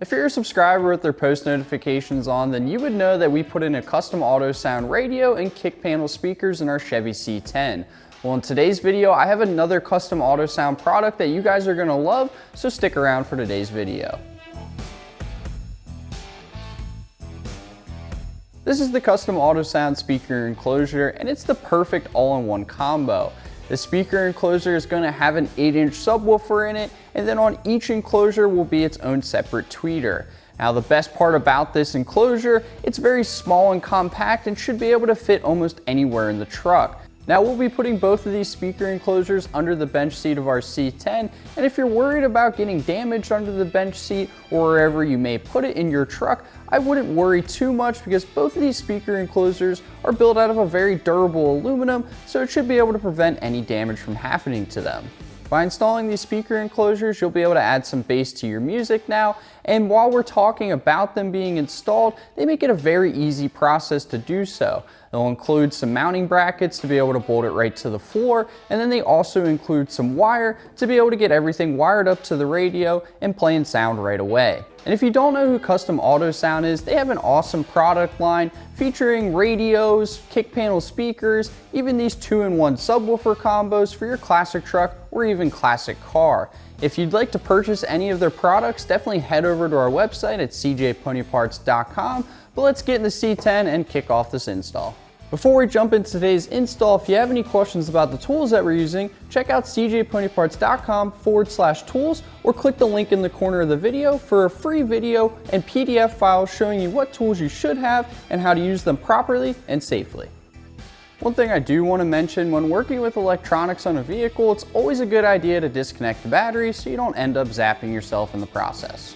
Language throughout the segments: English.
If you're a subscriber with their post notifications on, then you would know that we put in a custom auto sound radio and kick panel speakers in our Chevy C10. Well, in today's video, I have another custom auto sound product that you guys are gonna love, so stick around for today's video. This is the custom auto sound speaker enclosure, and it's the perfect all-in-one combo. The speaker enclosure is going to have an 8-inch subwoofer in it, and then on each enclosure will be its own separate tweeter. Now the best part about this enclosure, it's very small and compact and should be able to fit almost anywhere in the truck. Now we'll be putting both of these speaker enclosures under the bench seat of our C10, and if you're worried about getting damaged under the bench seat or wherever you may put it in your truck, I wouldn't worry too much because both of these speaker enclosures are built out of a very durable aluminum, so it should be able to prevent any damage from happening to them. By installing these speaker enclosures, you'll be able to add some bass to your music now, and while we're talking about them being installed, they make it a very easy process to do so. They'll include some mounting brackets to be able to bolt it right to the floor, and then they also include some wire to be able to get everything wired up to the radio and playing sound right away. And if you don't know who CustomAutoSound is, they have an awesome product line featuring radios, kick panel speakers, even these 2-in-1 subwoofer combos for your classic truck or even classic car. If you'd like to purchase any of their products, definitely head over to our website at cjponyparts.com, but let's get in the C10 and kick off this install. Before we jump into today's install, if you have any questions about the tools that we're using, check out cjponyparts.com/tools or click the link in the corner of the video for a free video and PDF file showing you what tools you should have and how to use them properly and safely. One thing I do want to mention, when working with electronics on a vehicle, it's always a good idea to disconnect the battery so you don't end up zapping yourself in the process.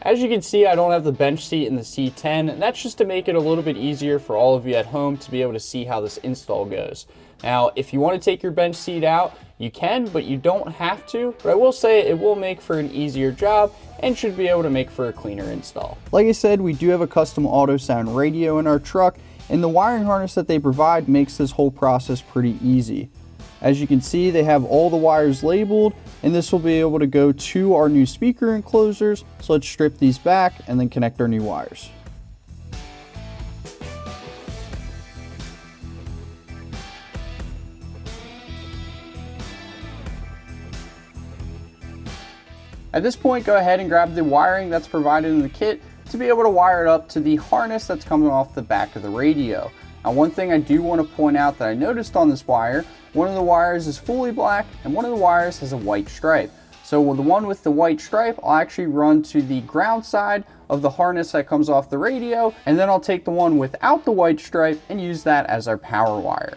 As you can see, I don't have the bench seat in the C10, and that's just to make it a little bit easier for all of you at home to be able to see how this install goes. Now, if you want to take your bench seat out, you can, but you don't have to. But I will say it will make for an easier job and should be able to make for a cleaner install. Like I said, we do have a custom auto sound radio in our truck, and the wiring harness that they provide makes this whole process pretty easy. As you can see, they have all the wires labeled, and this will be able to go to our new speaker enclosures. So let's strip these back and then connect our new wires. At this point, go ahead and grab the wiring that's provided in the kit to be able to wire it up to the harness that's coming off the back of the radio. Now, one thing I do want to point out that I noticed on this wire, one of the wires is fully black and one of the wires has a white stripe. So the one with the white stripe, I'll actually run to the ground side of the harness that comes off the radio, and then I'll take the one without the white stripe and use that as our power wire.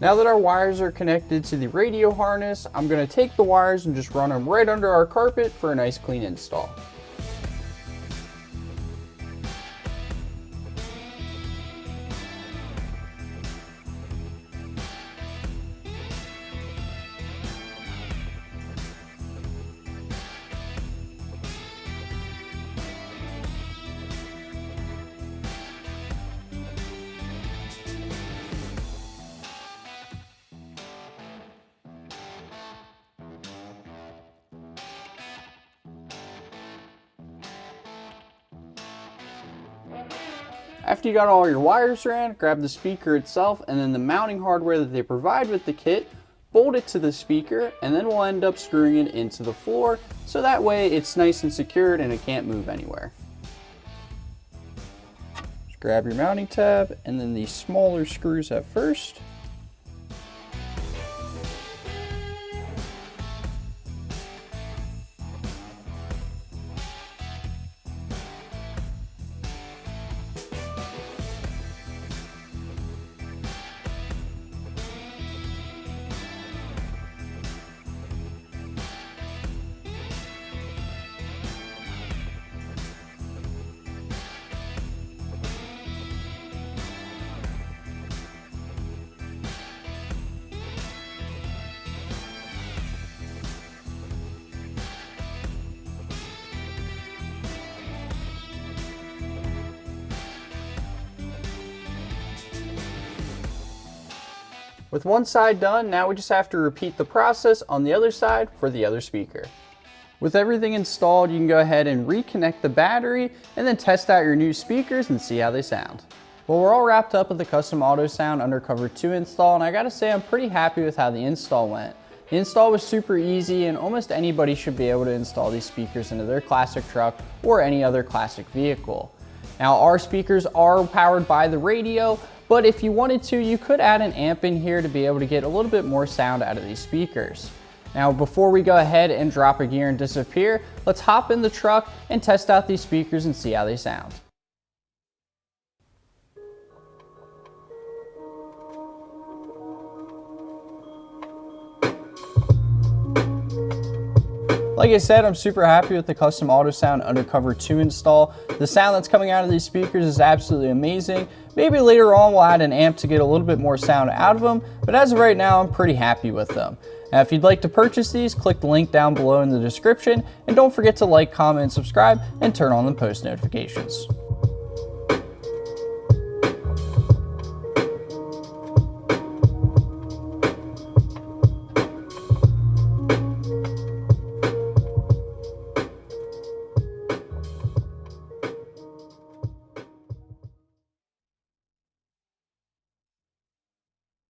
Now that our wires are connected to the radio harness, I'm going to take the wires and just run them right under our carpet for a nice clean install. After you got all your wires ran, grab the speaker itself and then the mounting hardware that they provide with the kit, bolt it to the speaker, and then we'll end up screwing it into the floor so that way it's nice and secured and it can't move anywhere. Just grab your mounting tab and then the smaller screws at first. With one side done, now we just have to repeat the process on the other side for the other speaker. With everything installed, you can go ahead and reconnect the battery and then test out your new speakers and see how they sound. Well, we're all wrapped up with the CustomAutoSound Undercover 2 install, and I gotta say I'm pretty happy with how the install went. The install was super easy, and almost anybody should be able to install these speakers into their classic truck or any other classic vehicle. Now, our speakers are powered by the radio, but if you wanted to, you could add an amp in here to be able to get a little bit more sound out of these speakers. Now, before we go ahead and drop a gear and disappear, let's hop in the truck and test out these speakers and see how they sound. Like I said, I'm super happy with the CustomAutoSound Undercover 2 install. The sound that's coming out of these speakers is absolutely amazing. Maybe later on we'll add an amp to get a little bit more sound out of them, but as of right now, I'm pretty happy with them. Now, if you'd like to purchase these, click the link down below in the description, and don't forget to like, comment, and subscribe, and turn on the post notifications.